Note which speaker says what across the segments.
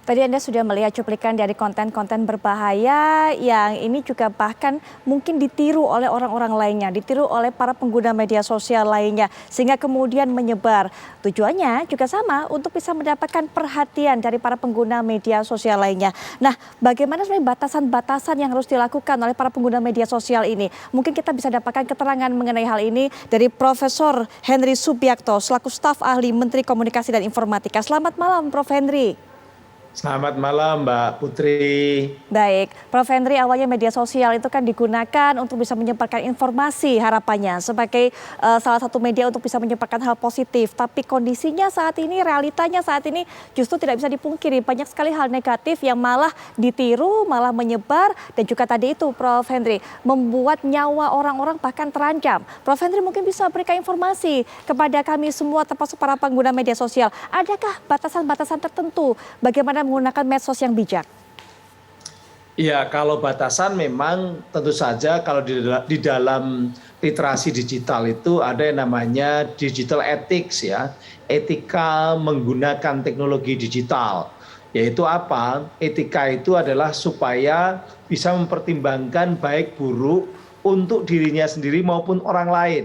Speaker 1: Tadi Anda sudah melihat cuplikan dari konten-konten berbahaya yang ini juga bahkan mungkin ditiru oleh orang-orang lainnya, ditiru oleh para pengguna media sosial lainnya, sehingga kemudian menyebar. Tujuannya juga sama, untuk bisa mendapatkan perhatian dari para pengguna media sosial lainnya. Nah, bagaimana sebenarnya batasan-batasan yang harus dilakukan oleh para pengguna media sosial ini? Mungkin kita bisa dapatkan keterangan mengenai hal ini dari Profesor Henry Subiakto selaku staf ahli Menteri Komunikasi dan Informatika. Selamat malam, Prof. Henry.
Speaker 2: Selamat malam Mbak Putri.
Speaker 1: Baik, Prof. Henry, awalnya media sosial itu kan digunakan untuk bisa menyebarkan informasi harapannya sebagai salah satu media untuk bisa menyebarkan hal positif. Tapi kondisinya saat ini, realitanya saat ini justru tidak bisa dipungkiri. Banyak sekali hal negatif yang malah ditiru, malah menyebar. Dan juga tadi itu Prof. Henry, membuat nyawa orang-orang bahkan terancam. Prof. Henry mungkin bisa berikan informasi kepada kami semua termasuk para pengguna media sosial. Adakah batasan-batasan tertentu bagaimana menggunakan medsos yang bijak?
Speaker 2: Ya, kalau batasan memang tentu saja kalau di dalam literasi digital itu ada yang namanya digital ethics ya, etika menggunakan teknologi digital. Yaitu apa? Etika itu adalah supaya bisa mempertimbangkan baik buruk untuk dirinya sendiri maupun orang lain.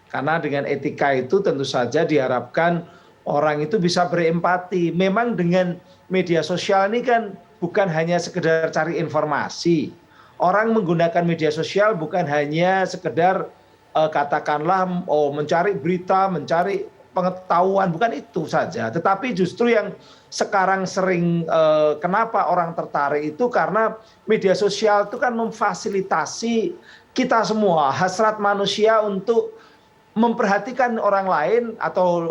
Speaker 2: Karena dengan etika itu tentu saja diharapkan orang itu bisa berempati. Memang dengan media sosial ini kan bukan hanya sekedar cari informasi. Orang menggunakan media sosial bukan hanya sekedar katakanlah mencari berita, mencari pengetahuan, bukan itu saja. Tetapi justru yang sekarang sering kenapa orang tertarik itu karena media sosial itu kan memfasilitasi kita semua, hasrat manusia untuk memperhatikan orang lain atau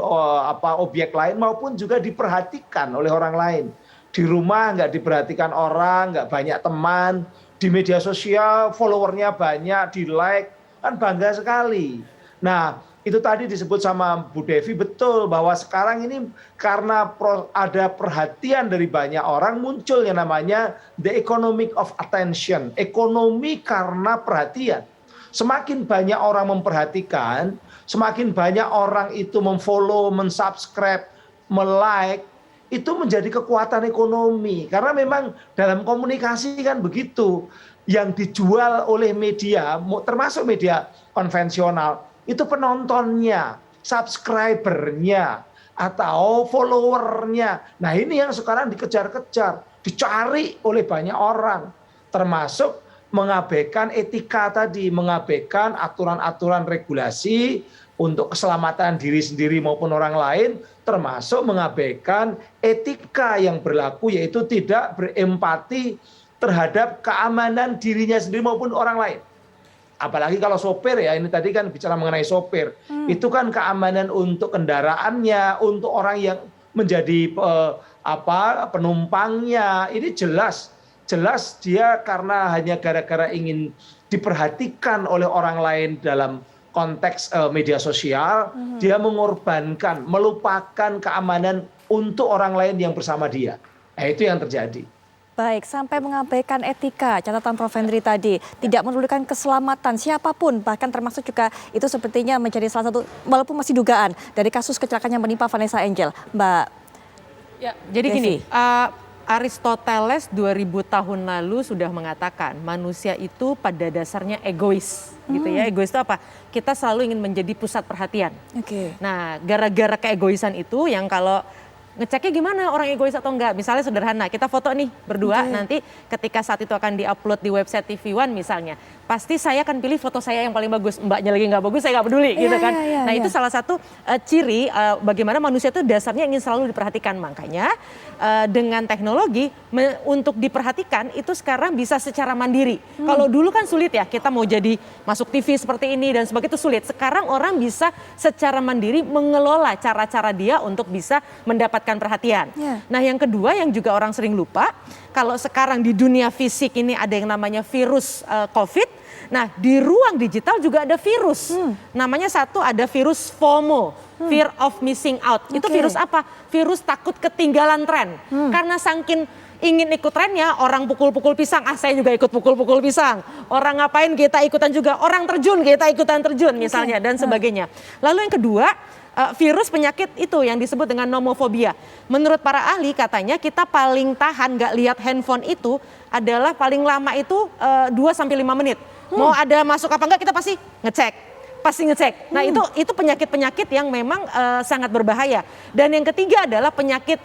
Speaker 2: objek lain maupun juga diperhatikan oleh orang lain. Di rumah nggak diperhatikan orang, nggak banyak teman, di media sosial followernya banyak, di like, kan bangga sekali. Nah, itu tadi disebut sama Bu Devi betul bahwa sekarang ini karena ada perhatian dari banyak orang muncul yang namanya the economic of attention, ekonomi karena perhatian. Semakin banyak orang memperhatikan, semakin banyak orang itu memfollow, mensubscribe, melike, itu menjadi kekuatan ekonomi. Karena memang dalam komunikasi kan begitu. Yang dijual oleh media, termasuk media konvensional, itu penontonnya, subscribernya, atau followernya. Nah ini yang sekarang dikejar-kejar, dicari oleh banyak orang. Termasuk mengabaikan etika tadi, mengabaikan aturan-aturan regulasi untuk keselamatan diri sendiri maupun orang lain, termasuk mengabaikan etika yang berlaku yaitu tidak berempati terhadap keamanan dirinya sendiri maupun orang lain. Apalagi kalau sopir ya, ini tadi kan bicara mengenai sopir, itu kan keamanan untuk kendaraannya, untuk orang yang menjadi penumpangnya, ini jelas dia karena hanya gara-gara ingin diperhatikan oleh orang lain dalam konteks media sosial, dia mengorbankan, melupakan keamanan untuk orang lain yang bersama dia. Nah, itu yang terjadi.
Speaker 1: Baik, sampai mengabaikan etika, catatan Prof. Henry tadi, tidak memerlukan keselamatan siapapun, bahkan termasuk juga itu sepertinya menjadi salah satu, walaupun masih dugaan, dari kasus kecelakaan yang menimpa Vanessa Angel. Mbak
Speaker 3: Ya, jadi gini, Aristoteles 2000 tahun lalu sudah mengatakan manusia itu pada dasarnya egois, gitu ya. Egois itu apa? Kita selalu ingin menjadi pusat perhatian. Nah, gara-gara keegoisan itu yang kalau ngeceknya gimana orang egois atau enggak, misalnya sederhana, kita foto nih berdua, nanti ketika saat itu akan diupload di website TV One misalnya, pasti saya akan pilih foto saya yang paling bagus, mbaknya lagi nggak bagus saya nggak peduli gitu kan. Nah itu salah satu ciri bagaimana manusia itu dasarnya ingin selalu diperhatikan. Makanya dengan teknologi untuk diperhatikan itu sekarang bisa secara mandiri. Kalau dulu kan sulit ya, kita mau jadi masuk TV seperti ini dan sebagainya itu sulit. Sekarang orang bisa secara mandiri mengelola cara-cara dia untuk bisa mendapatkan perhatian. Nah yang kedua yang juga orang sering lupa, kalau sekarang di dunia fisik ini ada yang namanya virus COVID. Nah di ruang digital juga ada virus. Namanya satu ada virus FOMO, Fear of Missing Out. Itu virus apa? Virus takut ketinggalan tren. Karena saking ingin ikut trennya, orang pukul-pukul pisang, saya juga ikut pukul-pukul pisang. Orang ngapain kita ikutan juga, orang terjun kita ikutan terjun misalnya dan sebagainya. Lalu yang kedua, virus penyakit itu yang disebut dengan nomofobia. Menurut para ahli katanya kita paling tahan nggak lihat handphone itu adalah paling lama itu 2 sampai 5 menit. Mau ada masuk apa enggak kita pasti ngecek. Nah itu penyakit-penyakit yang memang sangat berbahaya. Dan yang ketiga adalah penyakit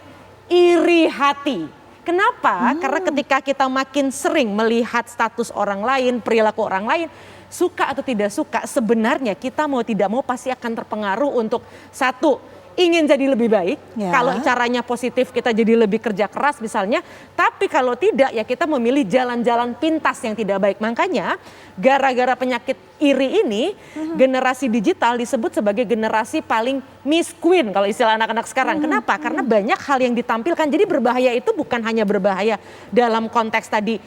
Speaker 3: iri hati. Kenapa? Karena ketika kita makin sering melihat status orang lain, perilaku orang lain, suka atau tidak suka, sebenarnya kita mau tidak mau pasti akan terpengaruh untuk satu, ingin jadi lebih baik. Kalau caranya positif kita jadi lebih kerja keras misalnya. Tapi kalau tidak ya kita memilih jalan-jalan pintas yang tidak baik. Makanya gara-gara penyakit iri ini generasi digital disebut sebagai generasi paling misqueen kalau istilah anak-anak sekarang. Kenapa? Karena banyak hal yang ditampilkan. Jadi berbahaya itu bukan hanya berbahaya dalam konteks tadi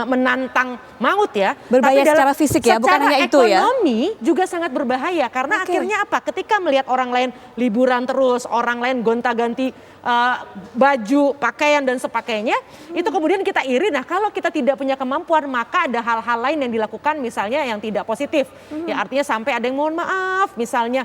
Speaker 3: menantang maut ya.
Speaker 1: Berbahaya
Speaker 3: tapi
Speaker 1: secara fisik ya, bukan hanya itu ya.
Speaker 3: Secara ekonomi juga sangat berbahaya. Karena akhirnya apa? Ketika melihat orang lain liburan terus, orang lain gonta-ganti baju, pakaian dan sebagainya, itu kemudian kita iri. Nah, kalau kita tidak punya kemampuan, maka ada hal-hal lain yang dilakukan misalnya yang tidak positif. Ya artinya sampai ada yang mohon maaf, misalnya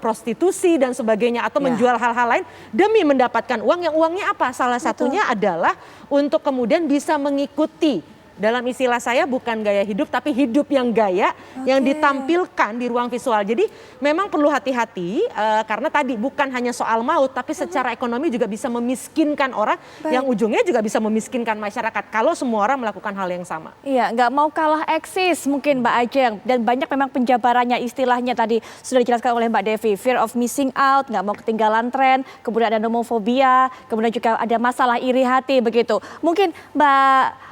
Speaker 3: prostitusi dan sebagainya atau menjual hal-hal lain demi mendapatkan uang. Yang uangnya apa? Salah satunya adalah untuk kemudian bisa mengikuti. Dalam istilah saya bukan gaya hidup tapi hidup yang gaya yang ditampilkan di ruang visual. Jadi memang perlu hati-hati karena tadi bukan hanya soal maut tapi secara ekonomi juga bisa memiskinkan orang yang ujungnya juga bisa memiskinkan masyarakat kalau semua orang melakukan hal yang sama.
Speaker 1: Iya, nggak mau kalah eksis mungkin Mbak Ajeng. Dan banyak memang penjabarannya istilahnya tadi sudah dijelaskan oleh Mbak Devi. Fear of missing out, nggak mau ketinggalan tren, kemudian ada nomofobia, kemudian juga ada masalah iri hati begitu. Mungkin Mbak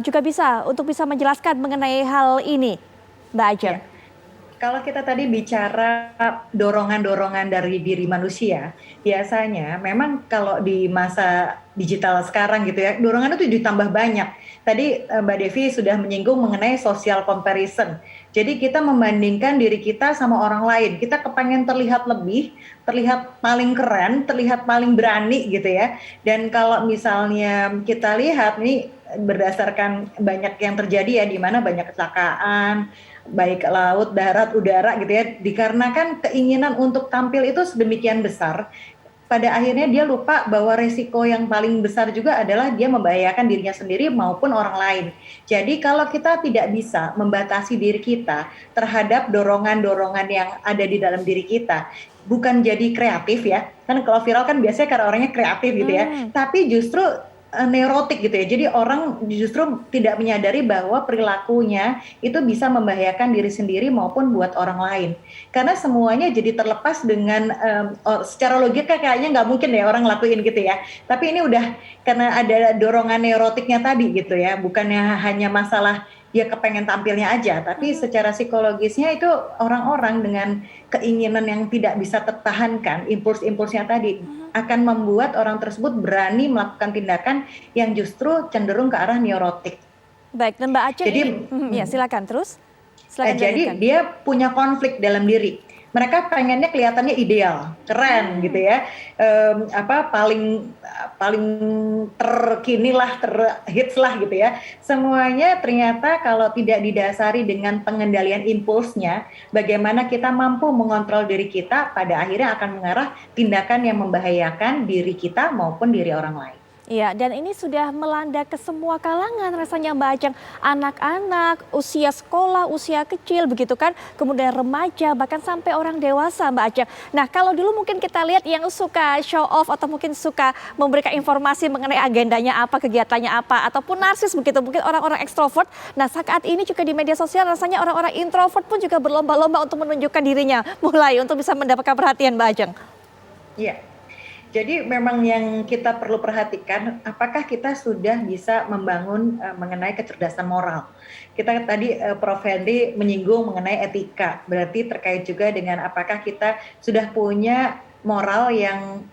Speaker 1: juga bisa untuk bisa menjelaskan mengenai hal ini, Mbak Ajeng.
Speaker 4: Ya. Kalau kita tadi bicara dorongan-dorongan dari diri manusia, biasanya memang kalau di masa digital sekarang gitu ya, dorongan itu ditambah banyak. Tadi Mbak Devi sudah menyinggung mengenai social comparison. Jadi kita membandingkan diri kita sama orang lain. Kita kepengen terlihat lebih, terlihat paling keren, terlihat paling berani gitu ya. Dan kalau misalnya kita lihat nih berdasarkan banyak yang terjadi ya, di mana banyak kecelakaan, baik laut, darat, udara gitu ya, dikarenakan keinginan untuk tampil itu sedemikian besar, pada akhirnya dia lupa bahwa resiko yang paling besar juga adalah dia membahayakan dirinya sendiri maupun orang lain. Jadi kalau kita tidak bisa membatasi diri kita terhadap dorongan-dorongan yang ada di dalam diri kita, bukan jadi kreatif ya, kan kalau viral kan biasanya karena orangnya kreatif gitu ya, tapi justru neurotik gitu ya. Jadi orang justru tidak menyadari bahwa perilakunya itu bisa membahayakan diri sendiri maupun buat orang lain. Karena semuanya jadi terlepas dengan secara logika kayaknya nggak mungkin ya orang ngelakuin gitu ya. Tapi ini udah karena ada dorongan neurotiknya tadi gitu ya. Bukannya hanya masalah dia kepengen tampilnya aja, tapi secara psikologisnya itu orang-orang dengan keinginan yang tidak bisa tertahankan, impuls-impulsnya tadi akan membuat orang tersebut berani melakukan tindakan yang justru cenderung ke arah neurotik.
Speaker 1: Baik, dan Mbak Ajeng,
Speaker 4: Jadi,
Speaker 1: ya silakan terus. Silakan
Speaker 4: jadi dia punya konflik dalam diri. Mereka pengennya kelihatannya ideal, keren gitu ya, paling terkini lah, terhits lah gitu ya. Semuanya ternyata kalau tidak didasari dengan pengendalian impulsnya, bagaimana kita mampu mengontrol diri kita, pada akhirnya akan mengarah tindakan yang membahayakan diri kita maupun diri orang lain.
Speaker 1: Iya, dan ini sudah melanda ke semua kalangan rasanya Mbak Ajeng. Anak-anak, usia sekolah, usia kecil begitu kan. Kemudian remaja, bahkan sampai orang dewasa Mbak Ajeng. Nah kalau dulu mungkin kita lihat yang suka show off atau mungkin suka memberikan informasi mengenai agendanya apa, kegiatannya apa. Ataupun narsis begitu, mungkin orang-orang ekstrovert. Nah saat ini juga di media sosial rasanya orang-orang introvert pun juga berlomba-lomba untuk menunjukkan dirinya. Mulai untuk bisa mendapatkan perhatian Mbak Ajeng.
Speaker 4: Iya. Jadi memang yang kita perlu perhatikan, apakah kita sudah bisa membangun mengenai kecerdasan moral. Kita tadi Prof. Henry menyinggung mengenai etika, berarti terkait juga dengan apakah kita sudah punya moral yang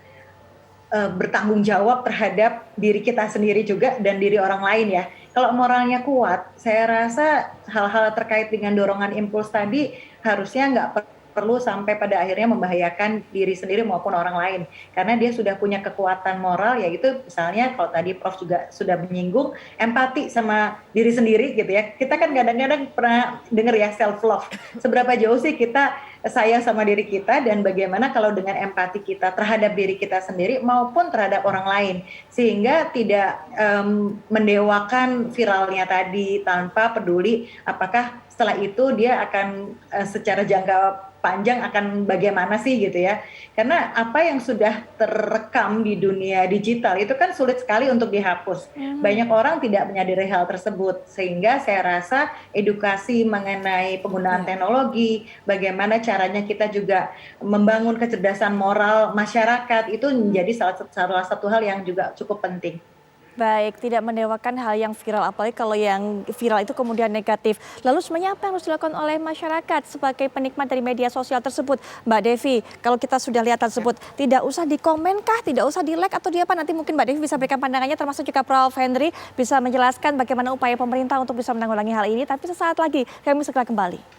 Speaker 4: bertanggung jawab terhadap diri kita sendiri juga dan diri orang lain ya. Kalau moralnya kuat, saya rasa hal-hal terkait dengan dorongan impuls tadi harusnya nggak perlu sampai pada akhirnya membahayakan diri sendiri maupun orang lain. Karena dia sudah punya kekuatan moral, yaitu misalnya kalau tadi Prof juga sudah menyinggung, empati sama diri sendiri gitu ya. Kita kan kadang-kadang pernah dengar ya self-love. Seberapa jauh sih kita sayang sama diri kita dan bagaimana kalau dengan empati kita terhadap diri kita sendiri maupun terhadap orang lain, sehingga tidak mendewakan viralnya tadi tanpa peduli apakah setelah itu dia akan secara jangka panjang akan bagaimana sih gitu ya. Karena apa yang sudah terekam di dunia digital itu kan sulit sekali untuk dihapus. Banyak orang tidak menyadari hal tersebut, sehingga saya rasa edukasi mengenai penggunaan teknologi, bagaimana caranya kita juga membangun kecerdasan moral masyarakat itu menjadi salah satu hal yang juga cukup penting.
Speaker 1: Baik, tidak mendewakan hal yang viral, apalagi kalau yang viral itu kemudian negatif. Lalu sebenarnya apa yang harus dilakukan oleh masyarakat sebagai penikmat dari media sosial tersebut? Mbak Devi, kalau kita sudah lihat tersebut, tidak usah dikomenkah, tidak usah di-like atau di apa? Nanti mungkin Mbak Devi bisa berikan pandangannya, termasuk juga Prof. Henry bisa menjelaskan bagaimana upaya pemerintah untuk bisa menanggulangi hal ini. Tapi sesaat lagi kami segera kembali.